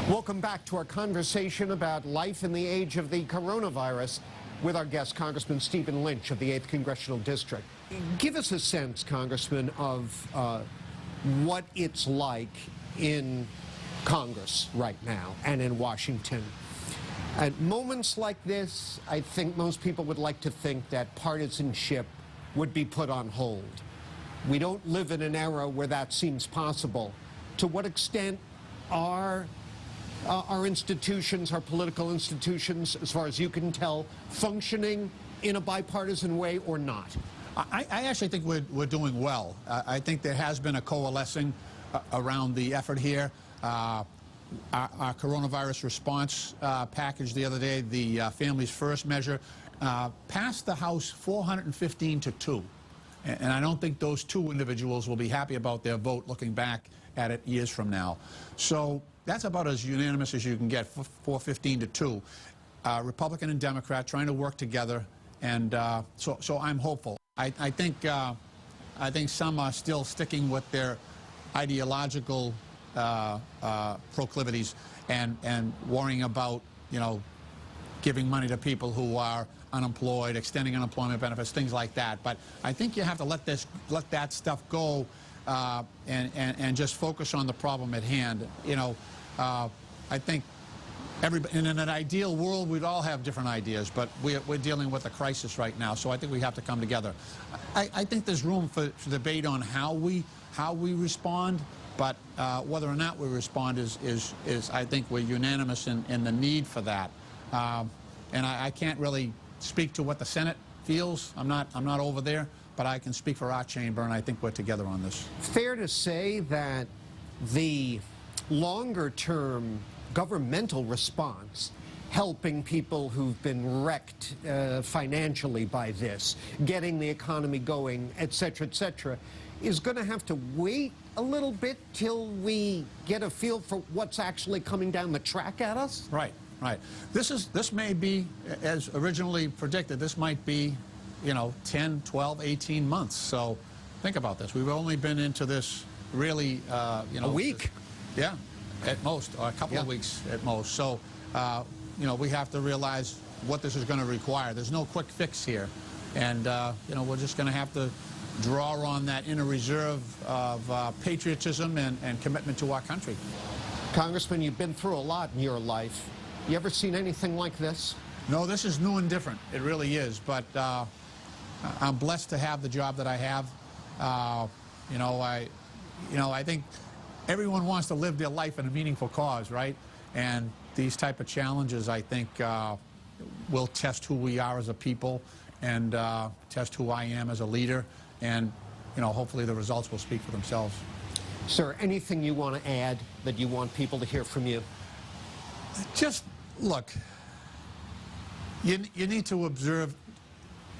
Welcome back to our conversation about life in the age of the coronavirus with our guest, Congressman Stephen Lynch of the 8th Congressional District. Give us a sense, Congressman, of what it's like in Congress right now and in Washington. At moments like this, I think most people would like to think that partisanship would be put on hold. We don't live in an era where that seems possible. To what extent are our institutions, our political institutions, as far as you can tell, functioning in a bipartisan way or not? I actually think we're doing well. I think there has been a coalescing around the effort here. Our coronavirus response package the other day, the Families First measure, passed the House 415-2. And I don't think those two individuals will be happy about their vote looking back at it years from now. So that's about as unanimous as you can get, 415-2. Republican and Democrat trying to work together, and so I'm hopeful. I think some are still sticking with their ideological proclivities and worrying about, you know, giving money to people who are unemployed, extending unemployment benefits, things like that. But I think you have to let that stuff go and just focus on the problem at hand. You know, I think in an ideal world, we'd all have different ideas, but we're dealing with a crisis right now, so I think we have to come together. I think there's room for debate on how we respond, but whether or not we respond is I think we're unanimous in the need for that. And I can't really speak to what the Senate feels. I'm not over there, but I can speak for our chamber, and I think we're together on this. Fair to say that the longer-term governmental response, helping people who've been wrecked financially by this, getting the economy going, et cetera, is going to have to wait a little bit till we get a feel for what's actually coming down the track at us? Right. Right. This may be, as originally predicted, this might be, you know, 10, 12, 18 months. So think about this. We've only been into this really, you know, a week. Yeah, at most, or a couple of weeks at most. So, you know, we have to realize what this is going to require. There's no quick fix here. And, you know, we're just going to have to draw on that inner reserve of patriotism and commitment to our country. Congressman, you've been through a lot in your life. You ever seen anything like this? No, this is new and different. It really is. But I'm blessed to have the job that I have. You know, I think everyone wants to live their life in a meaningful cause, right? And these type of challenges, I think, will test who we are as a people and test who I am as a leader. And, you know, hopefully the results will speak for themselves. Sir, anything you want to add that you want people to hear from you? Just look, you need to observe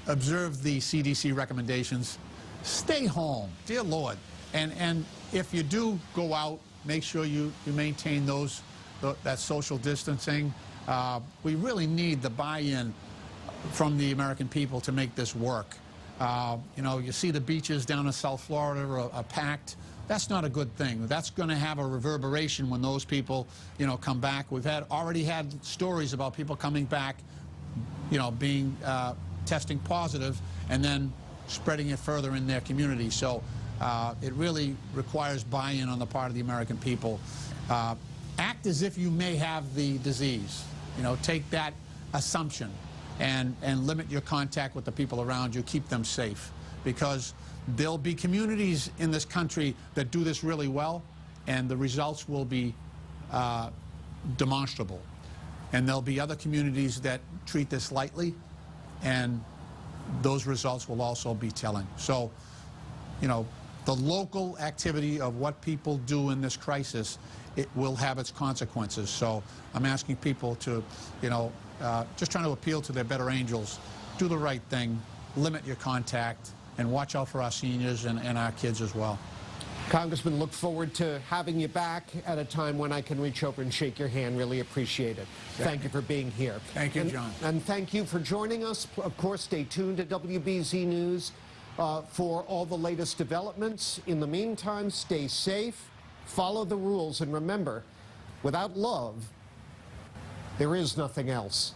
the CDC recommendations. Stay home, dear Lord. And if you do go out, make sure you maintain that social distancing. We really need the buy-in from the American people to make this work. You know, you see the beaches down in South Florida are packed. That's not a good thing. That's going to have a reverberation when those people, you know, come back. We've already had stories about people coming back, you know, being testing positive and then spreading it further in their community. So it really requires buy-in on the part of the American people. Act as if you may have the disease. You know, take that assumption and limit your contact with the people around you. Keep them safe, because there'll be communities in this country that do this really well, and the results will be demonstrable. And there'll be other communities that treat this lightly, and those results will also be telling. So, you know, the local activity of what people do in this crisis, it will have its consequences. So I'm asking people to, you know, just trying to appeal to their better angels. Do the right thing, limit your contact, and watch out for our seniors and our kids as well. Congressman, look forward to having you back at a time when I can reach over and shake your hand. Really appreciate it. Thank you for being here. Thank you, John. And thank you for joining us. Of course, stay tuned to WBZ News for all the latest developments. In the meantime, stay safe, follow the rules, and remember, Without love, there is nothing else.